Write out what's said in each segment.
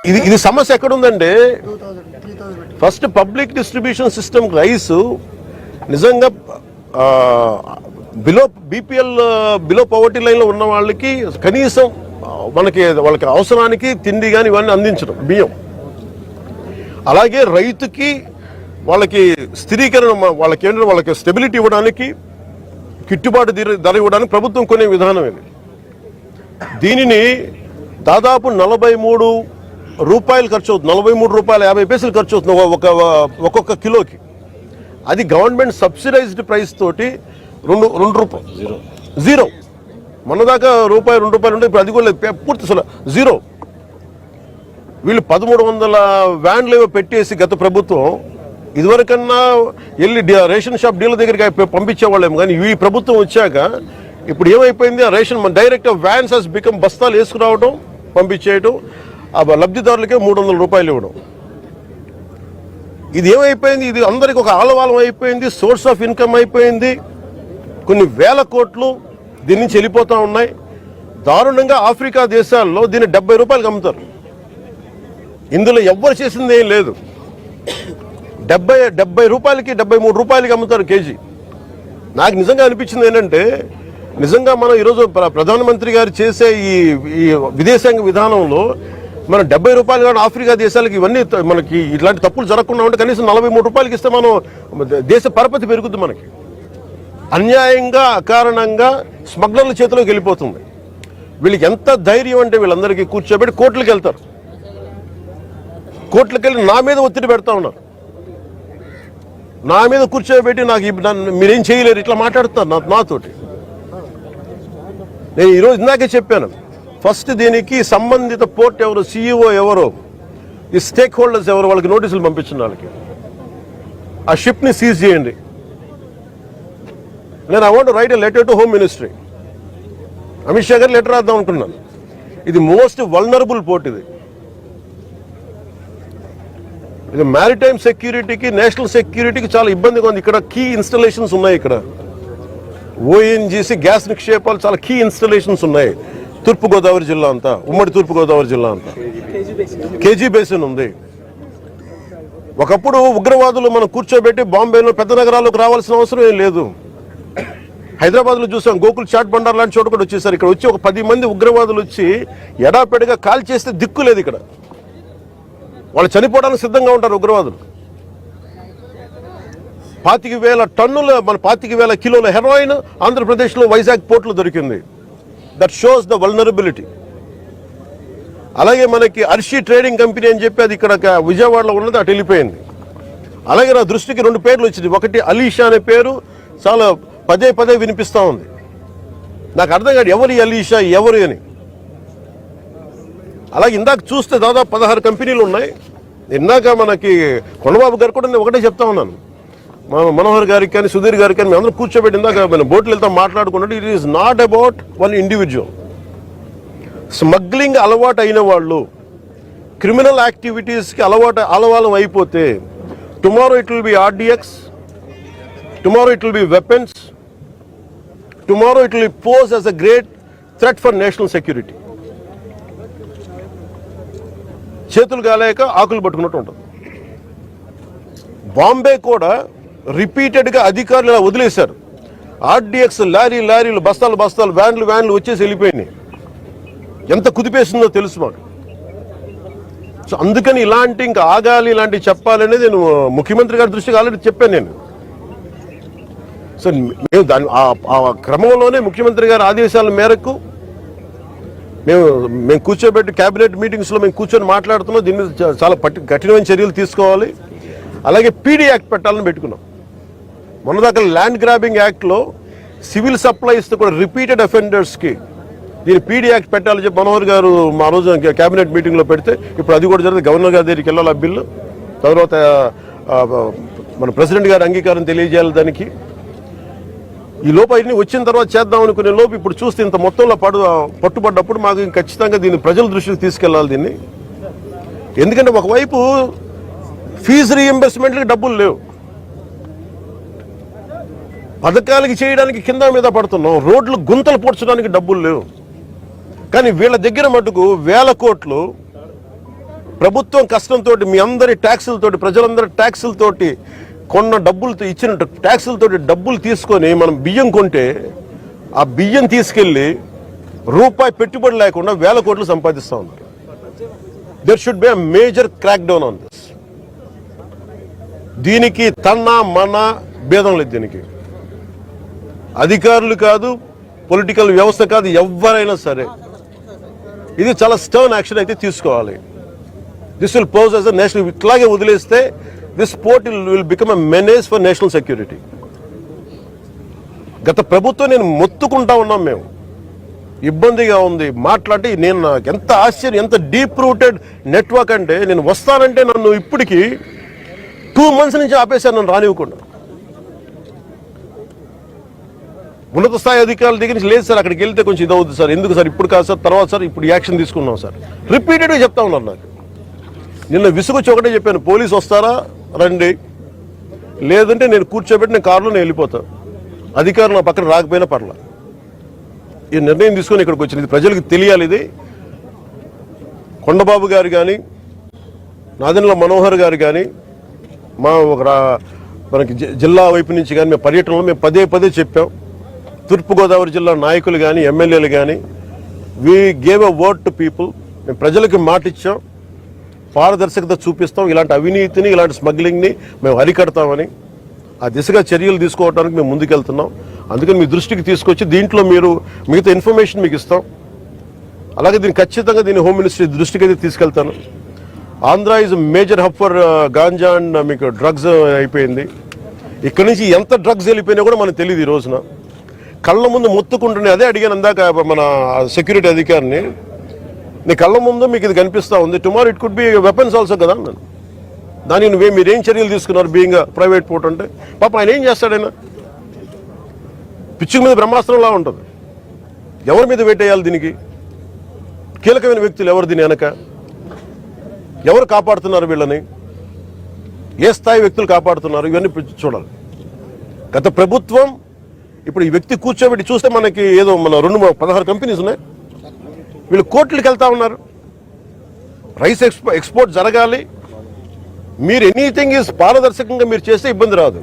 ఇది సమస్య ఎక్కడుందంటే first public distribution system rice నిజంగా బీపీఎల్ బిలో పవర్టీ లైన్లో ఉన్న వాళ్ళకి కనీసం వాళ్ళకి అవసరానికి తిండి కానీ ఇవన్నీ అందించడం బియ్యం. అలాగే రైతుకి వాళ్ళకి స్థిరీకరణ వాళ్ళకి స్టెబిలిటీ ఇవ్వడానికి గిట్టుబాటు ధర ఇవ్వడానికి ప్రభుత్వం కొనే విధానం ఇది. దీనిని దాదాపు 43 రూపాయలు ఖర్చు అవుతుంది, 43 రూపాయల 50 పైసలు ఖర్చు అవుతుంది ఒక్కొక్క కిలోకి. అది గవర్నమెంట్ సబ్సిడైజ్డ్ ప్రైస్ తోటి 2 రూపాయలు జీరో. మొన్నదాకా రూపాయి 2 రూపాయలు ఉంటే ఇప్పుడు అది కూడా పూర్తి జీరో. వీళ్ళు 1300 వ్యాన్లు ఏవో పెట్టేసి గత ప్రభుత్వం ఇదివరకన్నా వెళ్ళి రేషన్ షాప్ డీలర్ దగ్గరికి పంపించేవాళ్ళేమో, కానీ ఈ ప్రభుత్వం వచ్చాక ఇప్పుడు ఏమైపోయింది, ఆ ration direct vans has become బస్తాలు వేసుకురావడం పంపించేయడం, ఆ లబ్ధిదారులకే 300 రూపాయలు ఇవ్వడం. ఇది ఏమైపోయింది, ఇది అందరికి ఒక ఆలవాలం అయిపోయింది, సోర్స్ ఆఫ్ ఇన్కమ్ అయిపోయింది. కొన్ని వేల కోట్లు దీని నుంచి వెళ్ళిపోతూ ఉన్నాయి. దారుణంగా ఆఫ్రికా దేశాల్లో దీన్ని 70 రూపాయలకి అమ్ముతారు. ఇందులో ఎవ్వరు చేసింది ఏం లేదు. 70 రూపాయలకి 73 రూపాయలకి అమ్ముతారు కేజీ. నాకు నిజంగా అనిపించింది ఏంటంటే, నిజంగా మనం ఈరోజు ప్రధానమంత్రి గారు చేసే ఈ విదేశాంగ విధానంలో మనం 70 రూపాయలు కానీ ఆఫ్రికా దేశాలకి ఇవన్నీ మనకి ఇట్లాంటి తప్పులు జరగకుండా ఉంటే కనీసం 43 రూపాయలకి ఇస్తే మనం దేశ పరపతి పెరుగుద్ది. మనకి అన్యాయంగా అకారణంగా స్మగ్లర్ల చేతిలోకి వెళ్ళిపోతుంది. వీళ్ళకి ఎంత ధైర్యం అంటే వీళ్ళందరికీ కూర్చోబెట్టి కోర్టులకు వెళ్తారు. కోర్టులకు వెళ్ళి నా మీద ఒత్తిడి పెడతా ఉన్నారు. నా మీద కూర్చోబెట్టి మీరేం చేయలేరు ఇట్లా మాట్లాడుతున్నారు నాతోటి. నేను ఈరోజు ఇందాకే చెప్పాను, ఫస్ట్ దీనికి సంబంధిత పోర్ట్ ఎవరు, సిఇఓ ఎవరు, ఈ స్టేక్ హోల్డర్స్ ఎవరు, వాళ్ళకి నోటీసులు పంపించిన వాళ్ళకి ఆ షిప్ని సీజ్ చేయండి. నేను I want right a letter to home ministry. Amit Shah గారు లెటర్ రాద్దాం అనుకున్నాను. ఇది మోస్ట్ వల్నరబుల్ పోర్ట్. ఇది మ్యారిటైమ్ సెక్యూరిటీకి, నేషనల్ సెక్యూరిటీకి చాలా ఇబ్బందిగా ఉంది. ఇక్కడ కీ ఇన్స్టలేషన్స్ ఉన్నాయి. ఇక్కడ ఓఎన్జీసీ గ్యాస్ నిక్షేపాలు చాలా కీ ఇన్స్టలేషన్స్ ఉన్నాయి. తూర్పుగోదావరి జిల్లా అంతా, ఉమ్మడి తూర్పుగోదావరి జిల్లా అంతా కేజీ బేసిన్ ఉంది. ఒకప్పుడు ఉగ్రవాదులు మనం కూర్చోబెట్టి బాంబేలో పెద్ద నగరాల్లోకి రావాల్సిన అవసరం ఏం లేదు. హైదరాబాద్లో చూసాం, గోకుల్ చాట్ బండార్ లాంటి చోట కూడా వచ్చేసారు. ఇక్కడ వచ్చి ఒక 10 మంది ఉగ్రవాదులు వచ్చి ఎడాపెడిగా కాల్ చేస్తే దిక్కు లేదు. ఇక్కడ వాళ్ళు చనిపోవడానికి సిద్ధంగా ఉంటారు ఉగ్రవాదులు. 25,000 టన్నుల 25,000 కిలోల హెరాయిన్ ఆంధ్రప్రదేశ్లో వైజాగ్ పోర్టులో దొరికింది. That shows the vulnerability. అలాగే మనకి అర్షి ట్రేడింగ్ కంపెనీ అని చెప్పి అది ఇక్కడ విజయవాడలో ఉన్నది, అటు వెళ్ళిపోయింది. అలాగే నా దృష్టికి 2 పేర్లు వచ్చింది. ఒకటి అలీషా అనే పేరు చాలా పదే వినిపిస్తూ ఉంది. నాకు అర్థం కాదు ఎవరు అలీషా ఎవరు అని. అలాగే ఇందాక చూస్తే దాదాపు 16 కంపెనీలు ఉన్నాయి. ఇందాక మనకి కొండబాబు గారు కూడా నేను ఒకటే చెప్తా ఉన్నాను, మనోహర్ గారికి కానీ సుధీర్ గారికి కానీ మేమందరం కూర్చోబెట్టి ఇందాక మన బోట్లు వెళ్తాం మాట్లాడుకున్నట్టు, it is not about one individual. Smuggling అలవాటు అయిన వాళ్ళు క్రిమినల్ యాక్టివిటీస్కి అలవాలం అయిపోతే tomorrow it will be RDX, tomorrow it will be weapons, tomorrow it will pose as a great threat for national security. చేతులు కాలేక ఆకులు పట్టుకున్నట్టు ఉంటుంది. బాంబే కూడా రిపీటెడ్గా అధికారులు ఇలా వదిలేశారు. ఆర్డిఎక్స్ లారీలు బస్తాలు వ్యాన్లు వచ్చేసి వెళ్ళిపోయినాయి. ఎంత కుదిపేసిందో తెలుసు మాకు. సో అందుకని ఇంకా ఆగాలి, ఇలాంటివి చెప్పాలనేది నేను ముఖ్యమంత్రి గారి దృష్టికి ఆల్రెడీ చెప్పాను నేను. సో మేము ఆ క్రమంలోనే ముఖ్యమంత్రి గారి ఆదేశాల మేరకు మేము కూర్చోబెట్టి క్యాబినెట్ మీటింగ్స్లో మేము కూర్చొని మాట్లాడుతున్నాం. దీని మీద చాలా కఠినమైన చర్యలు తీసుకోవాలి. అలాగే పీడీ యాక్ట్ పెట్టాలని పెట్టుకున్నాం. మొన్నదాకా ల్యాండ్ గ్రాబింగ్ యాక్ట్లో సివిల్ సప్లైస్తో కూడా రిపీటెడ్ అఫెండర్స్కి దీన్ని పీడీ యాక్ట్ పెట్టాలని చెప్పి మనోహర్ గారు మా రోజు క్యాబినెట్ మీటింగ్లో పెడితే ఇప్పుడు అది కూడా జరిగింది. గవర్నర్ గారి దగ్గరికి వెళ్ళాలి ఆ బిల్లు. తర్వాత మన ప్రెసిడెంట్ గారి అంగీకారం తెలియజేయాలి దానికి. ఈ లోపు అన్ని వచ్చిన తర్వాత చేద్దాం అనుకునే లోపు ఇప్పుడు చూస్తే ఇంత మొత్తంలో పట్టుబడ్డప్పుడు మాకు ఖచ్చితంగా దీన్ని ప్రజల దృష్టికి తీసుకెళ్లాలి దీన్ని. ఎందుకంటే ఒకవైపు ఫీజు రీఎంబర్స్మెంట్లకి డబ్బులు లేవు, పథకాలకి చేయడానికి కింద మీద పడుతున్నాం, రోడ్లు గుంతలు పూడ్చడానికి డబ్బులు లేవు. కానీ వీళ్ళ దగ్గర మటుకు 1000 కోట్లు ప్రభుత్వం కష్టంతో మీ అందరి ట్యాక్సులతోటి ప్రజలందరి ట్యాక్సులతోటి కొన్న డబ్బులతో ఇచ్చిన ట్యాక్సులతోటి డబ్బులు తీసుకొని మనం బియ్యం కొంటే ఆ బియ్యం తీసుకెళ్ళి రూపాయి పెట్టుబడి లేకుండా 1,000 కోట్లు సంపాదిస్తూ ఉన్నారు. There should be a major crack down on this. దీనికి తన్న మన భేదం లేదు. దీనికి అధికారులు కాదు, పొలిటికల్ వ్యవస్థ కాదు, ఎవరైనా సరే ఇది చాలా స్టర్న్ యాక్షన్ అయితే తీసుకోవాలి. This will pose as a national. ఇట్లాగే వదిలేస్తే this port will become a menace for national security. గత ప్రభుత్వం నేను మొత్తుకుంటా ఉన్నాం, మేము ఇబ్బందిగా ఉంది మాట్లాడి. నేను నాకు ఎంత ఆశ్చర్యం, ఎంత డీప్ రూటెడ్ నెట్వర్క్ అంటే నేను వస్తానంటే నన్ను ఇప్పటికీ 2 months నుంచి ఆపేశాను, నన్ను రానివ్వకుండా. ఉన్నత స్థాయి అధికారుల దగ్గర నుంచి లేదు సార్, అక్కడికి వెళ్తే కొంచెం ఇది అవుతుంది సార్, ఎందుకు సార్ ఇప్పుడు కాదు సార్, తర్వాత సార్, ఇప్పుడు యాక్షన్ తీసుకున్నాం సార్, రిపీటెడ్గా చెప్తా ఉన్నారు. నాకు నిన్న విసుగొచ్చి ఒకటే చెప్పాను, పోలీసు వస్తారా రండి, లేదంటే నేను కూర్చోబెట్టి నేను కారులో నేను వెళ్ళిపోతాను, అధికారులు నా పక్కన రాకపోయినా పర్లా. ఈ నిర్ణయం తీసుకొని ఇక్కడికి వచ్చింది. ఇది ప్రజలకు తెలియాలి. ఇది కొండబాబు గారు కానీ, నాదెండ్ల మనోహర్ గారు కానీ, మనకి జిల్లా వైపు నుంచి కానీ మేము పర్యటనలో మేము పదే చెప్పాం. తూర్పుగోదావరి జిల్లా నాయకులు కానీ, ఎమ్మెల్యేలు కానీ, we gave a word to people. మేము ప్రజలకి మాట ఇచ్చాం, పారదర్శకత చూపిస్తాం, ఇలాంటి అవినీతిని, ఇలాంటి స్మగ్లింగ్ని మేము అరికడతామని. ఆ దిశగా చర్యలు తీసుకోవడానికి మేము ముందుకెళ్తున్నాం. అందుకని మీ దృష్టికి తీసుకొచ్చి దీంట్లో మీరు మిగతా ఇన్ఫర్మేషన్ మీకు ఇస్తాం. అలాగే దీన్ని ఖచ్చితంగా హోమ్ మినిస్ట్రీ దృష్టికి అయితే తీసుకెళ్తాను. Andhra is major hub for ganja and మీకు డ్రగ్స్ అయిపోయింది. ఇక్కడ నుంచి ఎంత డ్రగ్స్ వెళ్ళిపోయినా కూడా మనకు తెలియదు. ఈ రోజున కళ్ళ ముందు మొత్తుకుంటున్నాయి. అదే అడిగాను అందాక మన సెక్యూరిటీ అధికారిని, నీ కళ్ళ ముందు మీకు ఇది కనిపిస్తూ ఉంది, tomorrow it could be weapons also కదా అన్నాను. దానికి మీరేం చర్యలు తీసుకున్నారు బీయింగ్ ప్రైవేట్ పోర్ట్ అంటే? పాప ఆయన ఏం చేస్తాడైనా పిచ్చి మీద బ్రహ్మాస్త్రంలా ఉంటుంది. ఎవరి మీద వేటేయాలి? దీనికి కీలకమైన వ్యక్తులు ఎవరు? దీని వెనక ఎవరు కాపాడుతున్నారు వీళ్ళని? ఏ స్థాయి వ్యక్తులు కాపాడుతున్నారు? ఇవన్నీ చూడాలి. గత ప్రభుత్వం ఇప్పుడు ఈ వ్యక్తి కూర్చోబెట్టి చూస్తే మనకి ఏదో మన 16 కంపెనీస్ ఉన్నాయి, వీళ్ళు కోర్టులకు వెళ్తా ఉన్నారు. రైస్ ఎక్స్పోర్ట్ జరగాలి, మీరు ఎనీథింగ్ ఈజ్ పారదర్శకంగా మీరు చేస్తే ఇబ్బంది రాదు.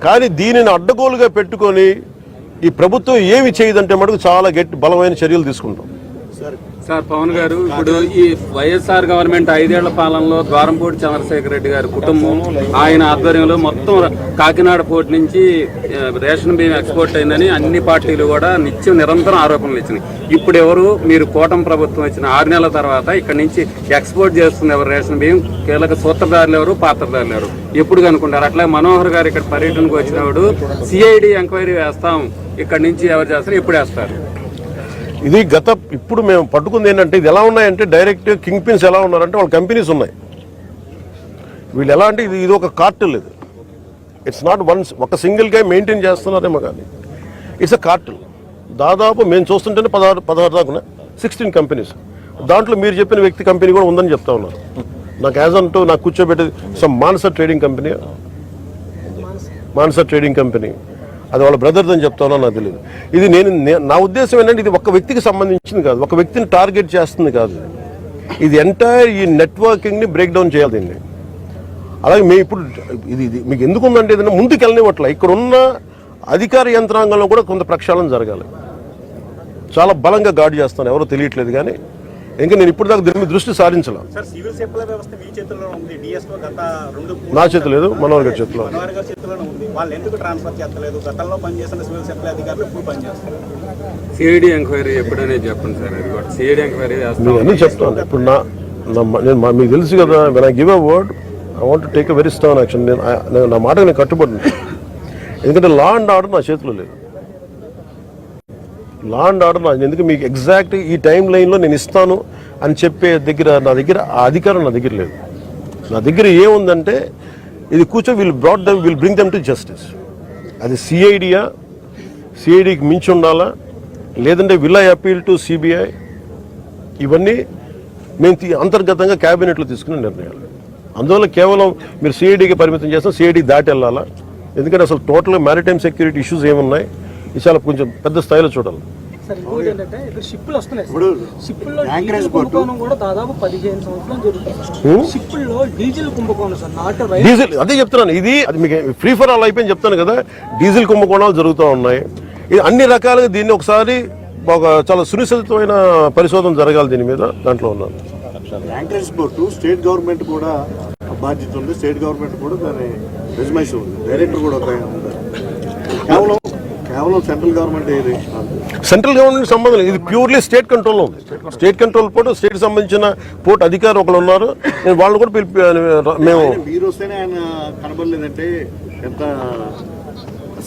కానీ దీనిని అడ్డగోలుగా పెట్టుకొని ఈ ప్రభుత్వం ఏమి చేయదంటే మటుకు చాలా బలమైన చర్యలు తీసుకుంటాం. సార్ పవన్ గారు, ఇప్పుడు ఈ వైఎస్ఆర్ గవర్నమెంట్ 5 ఏళ్ల పాలనలో ద్వారంపూడి చంద్రశేఖర్ రెడ్డి గారి కుటుంబం, ఆయన ఆధ్వర్యంలో మొత్తం కాకినాడ పోర్ట్ నుంచి రేషన్ బియ్యం ఎక్స్పోర్ట్ అయిందని అన్ని పార్టీలు కూడా నిరంతరం ఆరోపణలు ఇచ్చినాయి. ఇప్పుడు ఎవరు? మీరు కూటమి ప్రభుత్వం వచ్చిన 6 నెలల తర్వాత ఇక్కడ నుంచి ఎక్స్పోర్ట్ చేస్తుంది ఎవరు? రేషన్ బియ్యం కీలక సూత్రధారులు ఎవరు, పాత్రధారులు ఎవరు? ఎప్పుడు కనుక్కుంటారు? అట్లా మనోహర్ గారు ఇక్కడ పర్యటనకు వచ్చినప్పుడు సిఐడి ఎంక్వైరీ వేస్తాం, ఇక్కడ నుంచి ఎవరు చేస్తారు, ఎప్పుడు వేస్తారు? ఇది ఇప్పుడు మేము పట్టుకుంది ఏంటంటే, ఇది ఎలా ఉన్నాయంటే డైరెక్ట్ కింగ్ పిన్స్ ఎలా ఉన్నారంటే వాళ్ళ కంపెనీస్ ఉన్నాయి. వీళ్ళు ఎలా అంటే ఇది ఒక కార్టెల్. ఇది ఇట్స్ నాట్ ఒక సింగిల్గా మెయింటైన్ చేస్తున్నారేమో కానీ ఇట్స్ అ కార్టెల్. దాదాపు మేము చూస్తుంటేనే 16 దాకా 16 కంపెనీస్. దాంట్లో మీరు చెప్పిన వ్యక్తి కంపెనీ కూడా ఉందని చెప్తా ఉన్నారు. నాకు యాజ్ అంటూ నాకు కూర్చోబెట్టేది మానస ట్రేడింగ్ కంపెనీ, అది వాళ్ళ బ్రదర్ది అని చెప్తా ఉన్నా, నాకు తెలియదు. ఇది నా ఉద్దేశం ఏంటంటే ఇది ఒక వ్యక్తికి సంబంధించింది కాదు, ఒక వ్యక్తిని టార్గెట్ చేస్తుంది కాదు. ఇది ఎంటైర్ ఈ నెట్వర్కింగ్ని బ్రేక్ డౌన్ చేయాలి దీన్ని. అలాగే మేము ఇప్పుడు ఇది మీకు ఎందుకు ఉందంటే ఏదైనా ముందుకు వెళ్ళనివ్వట్ల. ఇక్కడ ఉన్న అధికార యంత్రాంగంలో కూడా కొంత ప్రక్షాళన జరగాలి. చాలా బలంగా గార్డు చేస్తాను, ఎవరో తెలియట్లేదు. కానీ ఇంకా నేను ఇప్పుడు దాకా దీని మీద దృష్టి సారించలేదు. నా చేతిలో లేదు, మనోహర్ గారి చేతిలో. సిఐడి ఎంక్వైరీ ఎప్పుడనే చెప్పండి సార్. సిఐడి ఎంక్వైరీ అన్నీ చెప్తాను. ఇప్పుడు నేను మీకు తెలుసు కదా, when I give a word I want to take a very strong action. నా మాటకు నేను కట్టుబడి, ఎందుకంటే లా అండ్ ఆర్డర్ నా చేతిలో లేదు. లా అండ్ ఆర్డర్ ఎందుకు మీకు ఎగ్జాక్ట్ ఈ టైం లైన్లో నేను ఇస్తాను అని చెప్పే నా దగ్గర ఆ అధికారం నా దగ్గర లేదు. నా దగ్గర ఏముందంటే ఇది will bring them to justice. అది సిఐడికి మించి ఉండాలా, లేదంటే will I appeal to CBI? ఇవన్నీ మేము అంతర్గతంగా క్యాబినెట్లో తీసుకునే నిర్ణయాలు. అందువల్ల కేవలం మీరు సిఐడికి పరిమితం చేస్తాం, సిఐడి దాటి వెళ్ళాలా? ఎందుకంటే అసలు టోటల్గా మ్యారిటైమ్ సెక్యూరిటీ ఇష్యూస్ ఏమున్నాయి, ఇది చాలా కొంచెం పెద్ద స్థాయిలో చూడాలి. సార్ ఇంకోటి ఏంటంటే ఇక్కడ షిప్పులు వస్తున్నాయి సార్. షిప్పుల్లో డీజిల్ కుంభకోణం కూడా దాదాపు 15 సంవత్సరాలు జరుగుతుంది. షిప్పుల్లో డీజిల్ కుంభకోణం సార్, నాటు రైస్ డీజిల్ అదే చెప్తున్నాను. ఇది అది మీకు ఫ్రీ ఫర్ ఆల్ అయిపోయింది చెప్తాను కదా. డీజిల్ కుంభకోణాలు జరుగుతూ ఉన్నాయి. ఇది అన్ని రకాలుగా దీన్ని ఒకసారి ఒక చాలా సునిశ్చితమైన పరిశోధన జరగాలి దీని మీద. దాంట్లో ఉన్నాను. యాంకరేజ్ పోర్టు స్టేట్ గవర్నమెంట్ కూడా బాధ్యత ఉంది. స్టేట్ గవర్నమెంట్ కూడా దాని రెజ్యుమేషన్ ఉంది. డైరెక్టర్ కూడా ఒక ఉంది. కేవలం సెంట్రల్ గవర్నమెంట్ ఏది సెంట్రల్ గవర్నమెంట్ సంబంధం లేదు. ఇది ప్యూర్లీ స్టేట్ కంట్రోల్లో ఉంది. స్టేట్ కంట్రోల్ పోర్టు స్టేట్ సంబంధించిన పోర్టు అధికారులు ఒకరు ఉన్నారు. నేను వాళ్ళు కూడా మేము మీరు వస్తేనే ఆయన కనబడలేదంటే ఎంత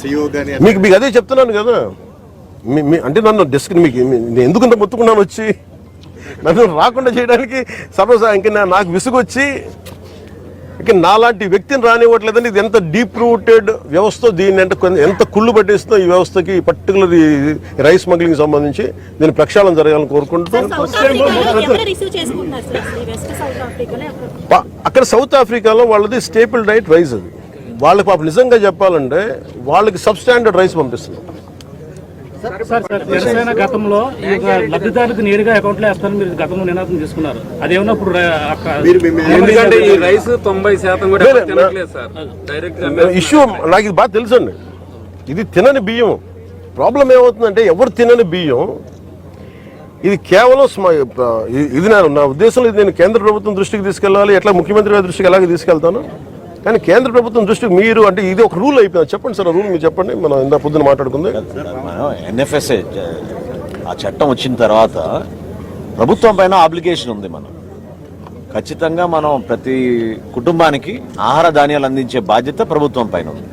సిఇఓ కానీ మీకు అదే చెప్తున్నాను కదా. అంటే నన్ను మీకు నేను ఎందుకంత మొత్తుకున్నాను వచ్చి నన్ను రాకుండా చేయడానికి ఇంక నాకు విసుగొచ్చి ఇక నాలాంటి వ్యక్తిని రానివ్వట్లేదని. ఇది ఎంత డీప్ రూటెడ్ వ్యవస్థ, దీన్ని అంటే ఎంత కుళ్ళు పట్టేస్తుందో ఈ వ్యవస్థకి, పర్టికులర్ రైస్ స్మగ్లింగ్ సంబంధించి దీని ప్రక్షాళన జరగాలని కోరుకుంటూ అక్కడ సౌత్ ఆఫ్రికాలో వాళ్ళది స్టేపుల్ డైట్ రైస్. అది వాళ్ళకి పాప నిజంగా చెప్పాలంటే వాళ్ళకి సబ్ స్టాండర్డ్ రైస్ పంపిస్తున్నారు. జనసేన గతంలో లబ్ధిదారులకు నేరుగా అకౌంట్ లో వేస్తారని మీరు గతంలో నినాదం తీసుకున్నారు. అదేమన్నా ఇప్పుడు ఎందుకంటే ఈ రైస్ 90% కూడా తినట్లేదు సార్. డైరెక్ట్ ఇష్యూ నాకు ఇది బాగా తెలుసండి. ఇది తినని బియ్యం. ప్రాబ్లం ఏమవుతుందంటే ఎవరు తినని బియ్యం ఇది కేవలం ఇది నా ఉద్దేశంలో ఇది నేను కేంద్ర ప్రభుత్వం దృష్టికి తీసుకెళ్ళాలి. ఎట్లా ముఖ్యమంత్రి గారి దృష్టికి ఎలాగ తీసుకెళ్తాను. కానీ కేంద్ర ప్రభుత్వం దృష్టికి మీరు అంటే ఇది ఒక రూల్ అయిపోయింది. చెప్పండి సార్, ఆ రూల్ మీరు చెప్పండి. మనం ఇందా పొద్దున మాట్లాడుకుంది. ఎన్ఎఫ్ఎస్ఏ ఆ చట్టం వచ్చిన తర్వాత ప్రభుత్వం పైన ఆబ్లిగేషన్ ఉంది. మనం ఖచ్చితంగా మనం ప్రతి కుటుంబానికి ఆహార ధాన్యాలు అందించే బాధ్యత ప్రభుత్వం పైన ఉంది.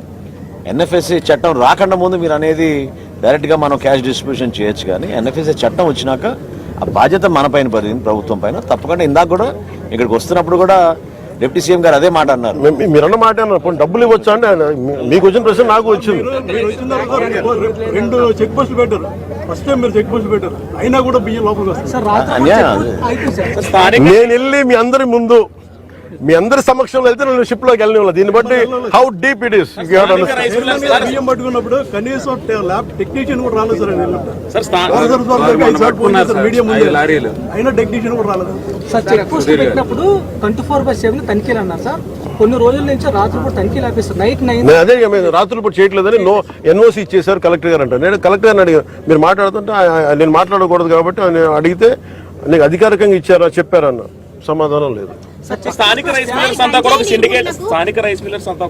ఎన్ఎఫ్ఎస్ఏ చట్టం రాకుండా ముందు మీరు అనేది డైరెక్ట్గా మనం క్యాష్ డిస్ట్రిబ్యూషన్ చేయొచ్చు. కానీ ఎన్ఎఫ్ఎస్ఏ చట్టం వచ్చినాక ఆ బాధ్యత మన పైన పడింది, ప్రభుత్వం పైన. తప్పకుండా ఇందాక కూడా ఇక్కడికి వస్తున్నప్పుడు కూడా డిప్యూటీ సీఎం గారు అదే మాట అన్నారు. మీరన్న మాట అన్నారు. డబ్బులు ఇవ్వచ్చు అంటే మీకు వచ్చిన ప్రశ్న నాకు వచ్చింది. 2 చెక్ పోస్టులు పెట్టారు. ఫస్ట్ టైం మీరు చెక్ పోస్టులు పెట్టారు, అయినా కూడా బియ్యం లోపలికి వస్తుంది. నేను వెళ్ళి మీ అందరి సమక్షంలో వెళ్తే నేను షిప్ లోకి వెళ్ళిన దీన్ని బట్టి హౌ డీప్ ఇట్ ఈస్. బియ్యం పట్టుకున్నప్పుడు కనీసం ల్యాబ్ టెక్నీషియన్ కూడా రాలేదు సార్. మీడియం అయినా టెక్నీషియన్ కూడా రాలేదు సార్. చెక్ పోస్ట్ పెట్టినప్పుడు 24/7 తనిఖీలు అన్నారు సార్. కొన్ని రోజుల నుంచి రాత్రిపూట తనిఖీలు ఆపేస్తారు. నైట్ 9 అదే రాత్రులు చేయట్లేదని ఎన్ఓసి ఇచ్చేసారు కలెక్టర్ గారు అంటారు. నేను కలెక్టర్ గారిని అడిగాను, మీరు మాట్లాడుతుంటే నేను మాట్లాడకూడదు కాబట్టి ఆయన అడిగితే నీకు అధికారికంగా ఇచ్చారా చెప్పారన్న సమాధానం లేదు. స్థానిక రైస్ మిల్లర్స్ అంతా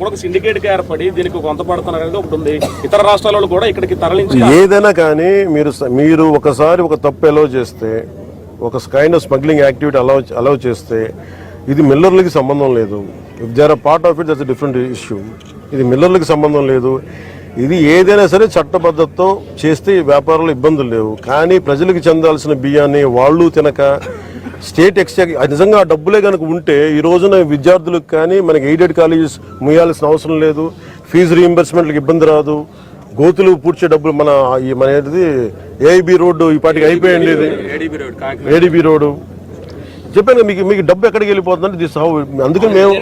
కూడా ఒక సిండికేట్ గా ఏర్పడి దీనికి కొంత పడుతున్నారు అనేది ఒకటి ఉంది. ఇతర రాష్ట్రాలలో కూడా ఇక్కడికి తరలించి ఏదైనా కానీ మీరు ఒకసారి ఒక తప్పు అలౌ చేస్తే, ఒక kind of smuggling activity allow చేస్తే ఇది మిల్లర్లకి సంబంధం లేదు. If they are part of it that's different issue. ఇది మిల్లర్లకి సంబంధం లేదు. ఇది ఏదైనా సరే చట్టబద్ధతతో చేస్తే వ్యాపారంలో ఇబ్బందులు లేవు. కానీ ప్రజలకు చెందాల్సిన బియ్యాన్ని వాళ్ళు తినక స్టేట్ ఎక్స్చేంజ్ నిజంగా ఆ డబ్బులే కనుక ఉంటే ఈ రోజున విద్యార్థులకు కానీ మనకి ఎయిడెడ్ కాలేజెస్ ముయ్యాల్సిన అవసరం లేదు. ఫీజు రీయింబర్స్మెంట్లకు ఇబ్బంది రాదు. గోతులు పూడ్చే డబ్బులు మన ఏఐబి రోడ్డు ఈ పాటికి అయిపోయింది. ఏడీబీ రోడ్డు చెప్పాను మీకు డబ్బు ఎక్కడికి వెళ్ళిపోతుందంటే దిస్ హౌ. అందుకని మేము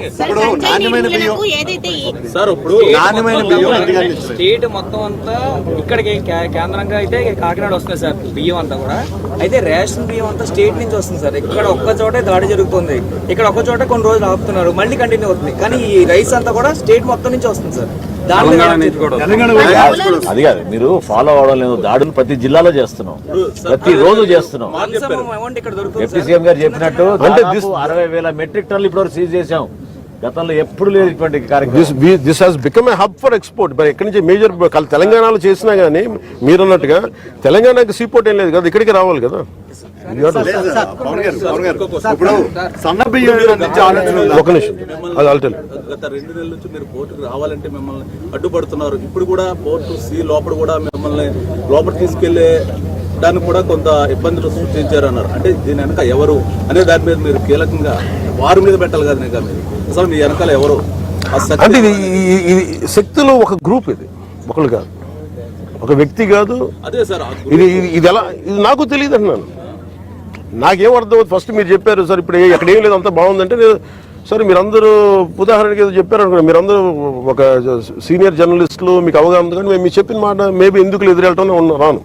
స్టేట్ మొత్తం అంతా ఇక్కడికి కేంద్రంగా అయితే కాకినాడ వస్తుంది సార్ బియ్యం అంతా కూడా. అయితే రేషన్ బియ్యం అంతా స్టేట్ నుంచి వస్తుంది సార్. ఇక్కడ ఒక్క చోటే దాడి జరుగుతుంది, ఇక్కడ ఒక్క చోట కొన్ని రోజులు ఆపుతున్నారు, మళ్ళీ కంటిన్యూ అవుతుంది. కానీ ఈ రైస్ అంతా కూడా స్టేట్ మొత్తం నుంచి వస్తుంది సార్. అది కాదు మీరు ఫాలో అవడం లేదు. దాడులు ప్రతి జిల్లాలో చేస్తున్నాం, ప్రతి రోజు చేస్తున్నాం. డిప్యూటీ సీఎం గారు చెప్పినట్టు అంటే 60,000 మెట్రిక్ టన్నులు ఇప్పటివరకు సీజ్ చేశాం. గతంలో ఎప్పుడు లేదు ఇటువంటి కార్యక్రమం. This has become a hub for export. మరి ఎక్కడి నుంచి మేజర్ తెలంగాణలో చేసినా గానీ మీరు అన్నట్టుగా తెలంగాణకి సీపోర్ట్ ఏం లేదు కదా, ఇక్కడికి రావాలి కదా. ఒక నిమిషం అది ఆల్టల్. గత 2 నెలల నుంచి మీరు పోర్టుకు రావాలంటే మిమ్మల్ని అడ్డుపడుతున్నారు. ఇప్పుడు కూడా పోర్టు లోపల కూడా మిమ్మల్ని లోపల తీసుకెళ్లే దాన్ని కూడా కొంత ఇబ్బందులు సృష్టించారు అన్నారు. అంటే దీని వెనక ఎవరు అనే దాని మీద మీరు కీలకంగా వారి మీద పెట్టాలి కదా. ఇంకా మీరు అసలు మీ వెనకాల ఎవరు అంటే ఇది శక్తులు ఒక గ్రూప్, ఇది ఒకళ్ళు కాదు, ఒక వ్యక్తి కాదు. అదే సార్ ఇది ఎలా ఇది నాకు తెలియదు అంటున్నాను. నాకేం అర్థం అవుతుంది. ఫస్ట్ మీరు చెప్పారు సార్ ఇప్పుడు ఎక్కడ ఏం లేదు అంతా బాగుందంటే సరే మీరందరూ ఉదాహరణకి ఏదో చెప్పారు అనుకోండి. మీరందరూ ఒక సీనియర్ జర్నలిస్టులు, మీకు అవగాహన ఉంది. కానీ మేము చెప్పిన మాట మేబీ ఎందుకు ఎదురెళ్ళటం రాను.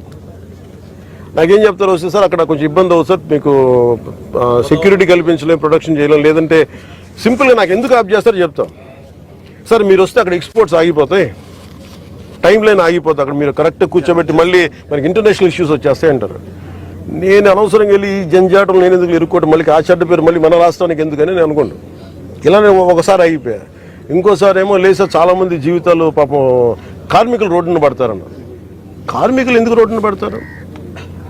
నాకేం చెప్తారు వస్తే సార్ అక్కడ కొంచెం ఇబ్బంది అవుతుంది సార్, మీకు సెక్యూరిటీ కల్పించలేం, ప్రొడక్షన్ చేయలేం, లేదంటే సింపుల్గా నాకు ఎందుకు ఆప్ చేస్తారో చెప్తాం. సార్ మీరు వస్తే అక్కడ ఎక్స్పోర్ట్స్ ఆగిపోతాయి, టైం లైన్ ఆగిపోతుంది, అక్కడ మీరు కరెక్ట్ కూర్చోబెట్టి మళ్ళీ మనకి ఇంటర్నేషనల్ ఇష్యూస్ వచ్చేస్తాయి అంటారు. నేను అనవసరంగా వెళ్ళి ఈ జంజాటం నేను ఎందుకు ఇరుక్కోవడం, మళ్ళీ ఆ చెడ్డ పేరు మళ్ళీ మన రాష్ట్రానికి ఎందుకని నేను అనుకోండి. ఇలానే ఒకసారి అయిపోయా, ఇంకోసారి ఏమో లేదు సార్ చాలామంది జీవితాలు పాపం కార్మికులు రోడ్డున పడతారన్నారు. కార్మికులు ఎందుకు రోడ్డున పడతారు?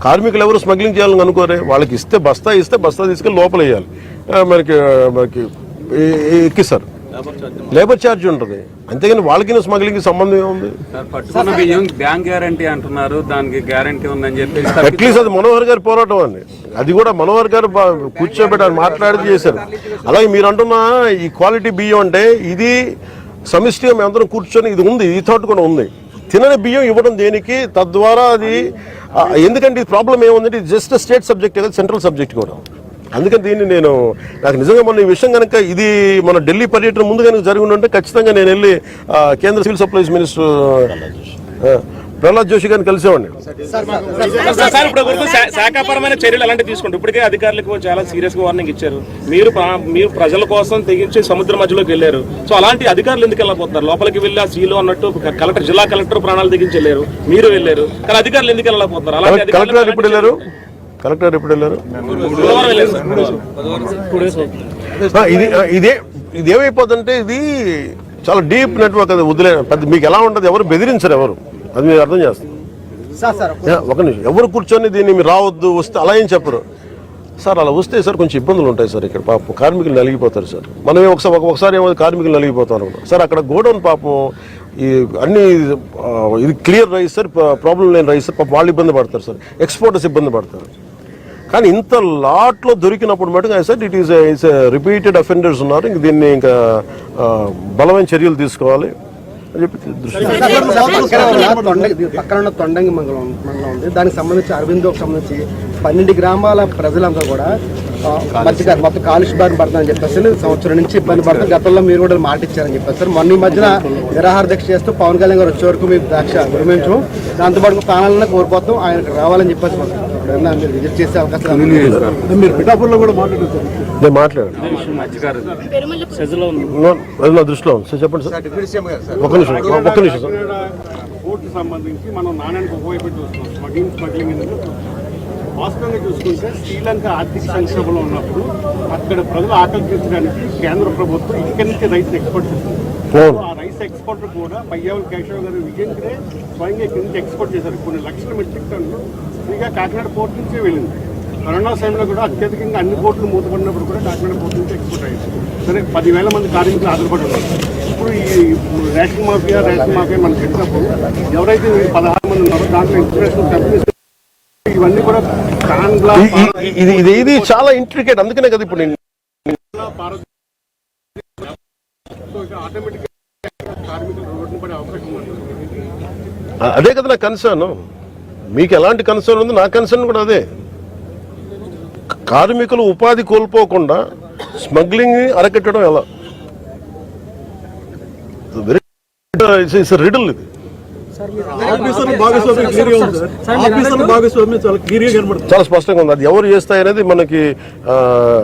కార్మికులు ఎవరు స్మగ్లింగ్ చేయాలని అనుకోరే, వాళ్ళకి ఇస్తే బస్తా తీసుకెళ్ళి లోపల వేయాలి, మనకి ఎక్కిస్తారు, లేబర్ ఛార్జ్ ఉంటుంది, అంతేగాని వాళ్ళకి స్మగ్లింగ్ సంబంధం ఏముంది? పట్టుకున్న బియ్యం బ్యాంక్ గ్యారంటీ అంటున్నారు, దానికి గ్యారంటీ ఉందని చెప్పి అట్లీస్ట్ అది మనోహర్ గారి పోరాటం అండి, అది కూడా మనోహర్ గారు కూర్చోబెట్టి మాట్లాడి చేశారు. అలాగే మీరు అంటున్న ఈ క్వాలిటీ బియ్యం అంటే ఇది సమిష్టిగా మేమందరం కూర్చొని ఇది ఉంది, ఈ థాట్ కూడా ఉంది. తినని బియ్యం ఇవ్వడం దేనికి, తద్వారా అది ఎందుకంటే ఈ ప్రాబ్లం ఏముందంటే ఇది జస్ట్ స్టేట్ సబ్జెక్ట్ కదా, సెంట్రల్ సబ్జెక్ట్ కూడా. అందుకని దీన్ని నాకు నిజంగా మొన్న ఈ విషయం కనుక ఇది మన ఢిల్లీ పర్యటన ముందు కనుక జరిగి ఉంటే ఖచ్చితంగా నేను వెళ్ళి కేంద్ర civil supplies minister Prahlad Joshi గారిని కలిసేవాడిని. సార్ ఇప్పుడు శాఖాపరమైన చర్యలు అలాంటివి తీసుకుంటారు. ఇప్పటికే అధికారులకు చాలా సీరియస్ గా వార్నింగ్ ఇచ్చారు. మీరు ప్రజల కోసం తెగించి సముద్ర మధ్యలోకి వెళ్ళారు. సో అలాంటి అధికారులు ఎందుకు వెళ్ళకపోతున్నారు? లోపలికి వెళ్ళి ఆ సీలో అన్నట్టు కలెక్టర్, జిల్లా కలెక్టర్ ప్రాణాలు తెగించి వెళ్ళారు, మీరు వెళ్ళారు, కానీ అధికారులు ఎందుకు వెళ్ళకపోతున్నారు? అలాంటి కలెక్టర్ ఎప్పుడు వెళ్ళారు? కలెక్టర్ ఎప్పుడు వెళ్ళారు? ఇదేమైపోతుందంటే ఇది చాలా డీప్ నెట్వర్క్, అది వదిలే పెద్ద మీకు ఎలా ఉంటుంది, ఎవరు బెదిరించరు, ఎవరు అది మీరు అర్థం చేస్తారు. ఒక నిమిషం, ఎవరు కూర్చొని దీన్ని మీరు రావద్దు వస్తే అలా ఏం చెప్పరు సార్. అలా వస్తే సార్ కొంచెం ఇబ్బందులు ఉంటాయి సార్, ఇక్కడ పాపం కార్మికులు నలిగిపోతారు సార్. మనమే ఒకసారి ఏమో కార్మికులు నలిగిపోతారు సార్. అక్కడ గోడౌన్ పాపం ఈ అన్ని ఇది క్లియర్ రైస్ సార్, ప్రాబ్లం లేని రైస్ సార్, పాపం వాళ్ళు ఇబ్బంది పడతారు సార్, ఎక్స్పోర్టర్స్ ఇబ్బంది పడతారు. కానీ ఇంత లాట్లో దొరికినప్పుడు మటుగా sir it is repeated offenders ఉన్నారు, ఇంక దీన్ని ఇంకా బలమైన చర్యలు తీసుకోవాలి అని చెప్పి పక్కన ఉన్న తొండంగి మండలం ఉంది, దానికి సంబంధించి అరవిందోకి సంబంధించి 12 గ్రామాల ప్రజలందరూ కూడా మధ్యగారు మొత్తం కాలుష్య బారిన పడుతుందని చెప్పేసి సంవత్సరం నుంచి ఇబ్బంది పడుతుంది. గతంలో మీరు కూడా మాట ఇచ్చారని చెప్పారు సార్. మొన్న ఈ మధ్యన నిరాహార దీక్ష చేస్తూ పవన్ కళ్యాణ్ గారు వచ్చే వరకు మీరు దీక్ష విరమించము, దాంతోపాటు ప్రాణాలను కోల్పోతాం, ఆయనకు రావాలని చెప్పేసి మీరు విజిట్ చేసే అవకాశం మీరు పిఠాపురంలో కూడా మాట్లాడుతారు. నేను మాట్లాడాను, నా దృష్టిలో ఉంది సార్. చెప్పండి సార్. ఒక్క నిమిషం సార్. కోర్టు సంబంధించి మనం నాణ్యానికి ఉపయోగపెట్టి వస్తున్నాం. స్మగ్లింగ్ వాస్తవంగా చూసుకుంటే శ్రీలంక ఆర్థిక సంక్షోభంలో ఉన్నప్పుడు అక్కడ ప్రజలు ఆకలి తీర్చడానికి కేంద్ర ప్రభుత్వం ఇక్కడి నుంచి రైస్ ఎక్స్పోర్ట్ చేస్తుంది. ఆ రైస్ ఎక్స్పోర్ట్ కూడా పయ్యావుల కేశవ్ గారు విజయంగా స్వయంగా ఇక్కడి నుంచి ఎక్స్పోర్ట్ చేశారు. కొన్ని లక్షల మెట్రిక్ టన్నులు ఫ్రీగా కాకినాడ పోర్ట్ నుంచే వెళ్ళింది. కరోనా సమయంలో కూడా అత్యధికంగా అన్ని పోర్టులు మూతపడినప్పుడు కూడా కాకినాడ పోర్ట్ నుంచి ఎక్స్పోర్ట్ అయ్యింది. సరే 10,000 మంది కార్మికులు ఆధారపడి ఉన్నారు. ఇప్పుడు ఈ రేషన్ మాఫియా మనకు తెలిసినప్పుడు ఎవరైతే 16 మంది ఉన్నారో దాంట్లో ఇంటర్నేషనల్ కంపెనీస్ ఇవన్నీ కూడా ఇది చాలా ఇంట్రికేట్. అందుకనే కదా ఇప్పుడు అదే కదా నా కన్సర్న్. మీకు ఎలాంటి కన్సర్న్ ఉంది, నా కన్సర్న్ కూడా అదే. కార్మికులు ఉపాధి కోల్పోకుండా స్మగ్లింగ్ అరకెట్టడం ఎలా? రిడల్ ఇది. చాలా స్పష్టంగా ఉంది. అది ఎవరు చేస్తాయి అనేది మనకి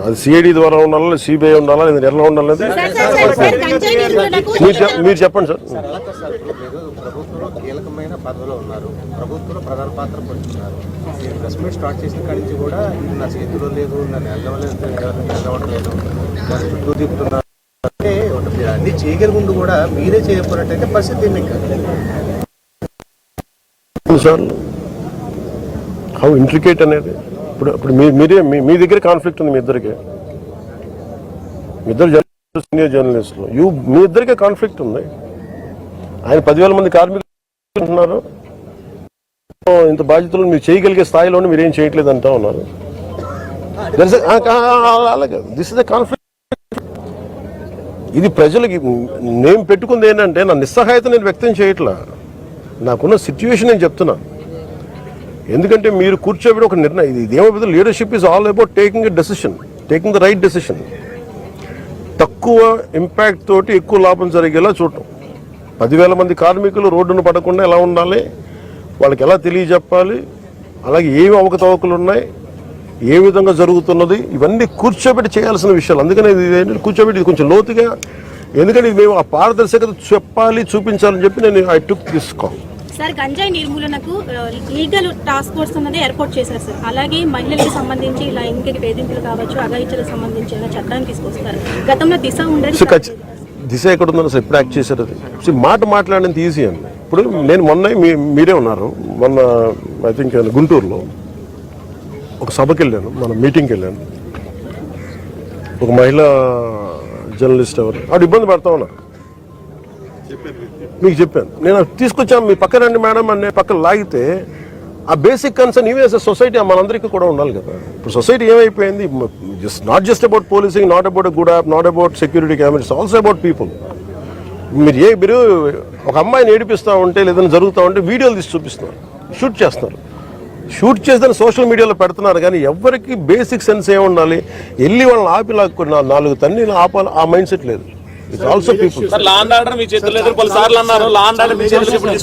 అది సిఐడి ద్వారా ఉండాలా, సిబిఐ ఉండాలా, లేదా ఎలా ఉండాలనేది మీరు చెప్పండి సార్. ప్రభుత్వంలో కీలకమైన పదవిలో ఉన్నారు, ప్రభుత్వంలో ప్రధాన పాత్ర పోషిస్తున్నారు. ప్రెస్ మీట్ స్టార్ట్ చేసిన కాడి నుంచి కూడా ఇది నా చేతిలో లేదు, నన్ను వెళ్ళవలేదు, చుట్టూ తిప్పుతున్నారు అంటే అన్ని చేయగలిగి ముందు కూడా మీరే చేయకపోయినట్టయితే పరిస్థితి ఏమి సార్. హౌ ఇంట్రికేట్ అనేది ఇప్పుడు మీ దగ్గర కాన్ఫ్లిక్ట్ ఉంది, మీ ఇద్దరికి, మీ ఇద్దరు సీనియర్ జర్నలిస్టులు, మీ ఇద్దరికే కాన్ఫ్లిక్ట్ ఉంది. ఆయన 10,000 మంది కార్మికులు ఉంటున్నారు, ఇంత బాధ్యతలు మీరు చేయగలిగే స్థాయిలోనే మీరేం చేయట్లేదు అంటా ఉన్నారు. అలాగే దిస్ ఇస్ ఎ కాన్ఫ్లిక్ట్. ఇది ప్రజలకి నేను పెట్టుకుంది ఏంటంటే నా నిస్సహాయత నేను వ్యక్తం చేయట్లా, నాకున్న సిచ్యువేషన్ నేను చెప్తున్నాను. ఎందుకంటే మీరు కూర్చోబెట్టి ఒక నిర్ణయం, ఇదేమో leadership is all about taking a decision, taking the right decision. తక్కువ ఇంపాక్ట్ తోటి ఎక్కువ లాభం జరిగేలా చూడటం. 10,000 మంది కార్మికులు రోడ్డును పడకుండా ఎలా ఉండాలి, వాళ్ళకి ఎలా తెలియజెప్పాలి, అలాగే ఏమి అవకతవకలు ఉన్నాయి, ఏ విధంగా జరుగుతున్నది, ఇవన్నీ కూర్చోబెట్టి చేయాల్సిన విషయాలు. అందుకని ఇది కూర్చోబెట్టి ఇది కొంచెం లోతుగా, ఎందుకంటే మేము ఆ పారదర్శకత చెప్పాలి, చూపించాలని చెప్పి నేను I took this call. Sir, గంజాయి నిర్మూలనకు లీగల్ టాస్క్ ఫోర్స్ అన్నది ఏర్పాటు చేశారు సార్. అలాగే మహిళలకు సంబంధించి లైంగిక వేధింపులు కావచ్చు, అఘాయిత్యాలకు సంబంధించి చట్టాన్ని తీసుకొస్తారు. గతంలో దిశ ఉండేది, దిశ ఎక్కడ ఉందని అసలు ఎప్పుడు యాక్ట్ చేశారు? అది మాట మాట్లాడేంత ఈజీ అండి. ఇప్పుడు నేను మొన్న మీరే ఉన్నారు, మొన్న ఐ థింక్ గుంటూరులో ఒక సభకి వెళ్ళాను, మన మీటింగ్కి వెళ్ళాను. ఒక మహిళా జర్నలిస్ట్ ఎవరు ఆవిడ ఇబ్బంది పడతా ఉన్నారు, మీకు చెప్పాను. నేను తీసుకొచ్చాను, మీ పక్కన రండి మేడం అని పక్కన లాగితే ఆ basic concern even as a society మనందరికీ కూడా ఉండాలి కదా. ఇప్పుడు సొసైటీ ఏమైపోయింది, not just about policing, not about good app, not about security cameras, also about people. మీరు ఒక అమ్మాయిని ఏడిపిస్తూ ఉంటే లేదని జరుగుతూ ఉంటే వీడియోలు తీసి చూపిస్తున్నారు, షూట్ చేస్తున్నారు. షూట్ చేసి సోషల్ మీడియాలో పెడుతున్నారు, కానీ ఎవరికి బేసిక్ సెన్స్ ఏముండాలి, వెళ్ళి వాళ్ళని ఆపి లాక్కుని 4 తన్ని ఆపాలి, ఆ మైండ్ సెట్ లేదు. It's also people. Law and order మీ చేతుల్లో లేదు, పలుసార్లు అన్నారు లా అండ్ ఆర్డర్ మీ చేతుల్లో.